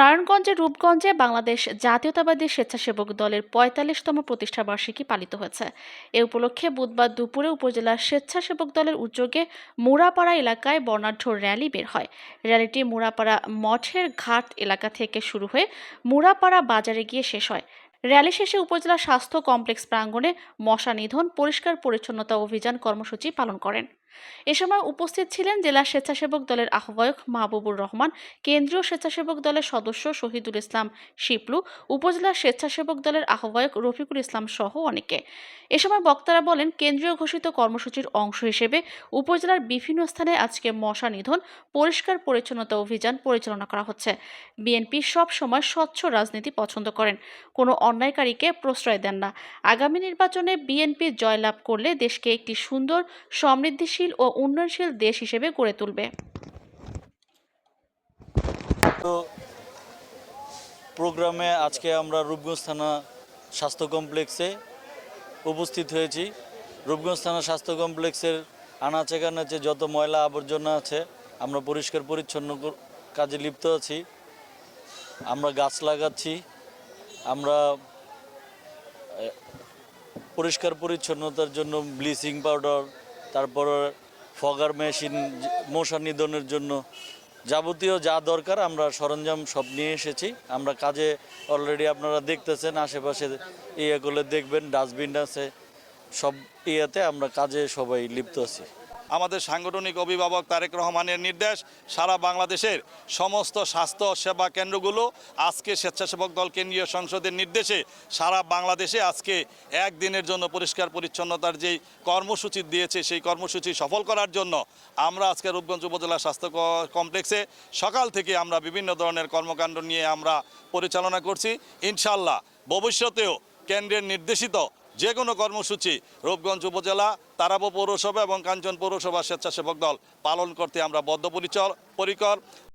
নারায়ণগঞ্জের রূপগঞ্জে বাংলাদেশ জাতীয়তাবাদী স্বেচ্ছাসেবক দলের ৪৫তম প্রতিষ্ঠাবার্ষিকী পালিত হয়েছে। এ উপলক্ষে বুধবার দুপুরে উপজেলা স্বেচ্ছাসেবক দলের উদ্যোগে মুড়াপাড়া এলাকায় বর্ণাঢ্য র্যালি বের হয়। র্যালিটি মুড়াপাড়া মঠের ঘাট এলাকা থেকে শুরু হয়ে মুড়াপাড়া বাজারে গিয়ে শেষ হয়। র্যালি শেষে উপজেলা স্বাস্থ্য কমপ্লেক্স প্রাঙ্গণে মশা নিধন পরিষ্কার পরিচ্ছন্নতা অভিযান কর্মসূচি পালন করেন। এ সময় উপস্থিত ছিলেন জেলা স্বেচ্ছাসেবক দলের আহ্বায়ক মাহবুবুর রহমান, কেন্দ্রীয় স্বেচ্ছাসেবক দলের সদস্য শহীদুল ইসলাম শিপলু, উপজেলা স্বেচ্ছাসেবক দলের আহ্বায়ক রফিকুল ইসলাম সহ অনেকে। এ সময় বক্তারা বলেন, কেন্দ্রীয় ঘোষিত কর্মসূচির অংশ হিসেবে উপজেলার বিভিন্ন স্থানে আজকে মশা নিধন পরিষ্কার পরিচ্ছন্নতা অভিযান পরিচালনা করা হচ্ছে। বিএনপি সব সময় স্বচ্ছ রাজনীতি পছন্দ করেন, কোনো অন্যায়কারীকে প্রশ্রয় দেন না। আগামী নির্বাচনে বিএনপি জয়লাভ করলে দেশকে একটি সুন্দর, সমৃদ্ধিশীল ও উন্নয়নশীল দেশ হিসেবে গড়ে তুলবে। তো প্রোগ্রামে আজকে আমরা রূপগঞ্জ থানা স্বাস্থ্য কমপ্লেক্সে উপস্থিত হয়েছি। রূপগঞ্জ থানা স্বাস্থ্য কমপ্লেক্সের আনাচে কানাচে যত ময়লা আবর্জনা আছে আমরা পরিষ্কার পরিচ্ছন্ন কাজে লিপ্ত আছি। আমরা গাছ লাগাচ্ছি, আমরা পরিষ্কার পরিচ্ছন্নতার জন্য ব্লিচিং পাউডার, তারপর ফগার মেশিন, মশা নিধনের জন্য যাবতীয় যা দরকার আমরা সরঞ্জাম সব নিয়ে এসেছি। আমরা কাজে অলরেডি আপনারা দেখতেছেন, আশেপাশে ইয়ে করলে দেখবেন ডাস্টবিন আছে, সব ইয়েতে আমরা কাজে সবাই লিপ্ত আছি। আমাদের সাংগঠনিক অভিভাবক তারেক রহমানের নির্দেশ, সারা বাংলাদেশের সমস্ত স্বাস্থ্য সেবা কেন্দ্রগুলো আজকে স্বেচ্ছাসেবক দল কেন্দ্রীয় সংসদের নির্দেশে সারা বাংলাদেশে আজকে একদিনের জন্য পরিষ্কার পরিচ্ছন্নতার যেই কর্মসূচি দিয়েছে সেই কর্মসূচি সফল করার জন্য আমরা আজকে রূপগঞ্জ উপজেলা স্বাস্থ্য কমপ্লেক্সে সকাল থেকে আমরা বিভিন্ন ধরনের কর্মকাণ্ড নিয়ে আমরা পরিচালনা করছি। ইনশাল্লাহ ভবিষ্যতেও কেন্দ্রের নির্দেশিত যে কোনো কর্মসূচি রূপগঞ্জ উপজেলা, তারাবো পৌরসভা এবং কাঞ্চন পৌরসভা স্বেচ্ছাসেবক দল পালন করতে আমরা বদ্ধপরিকর।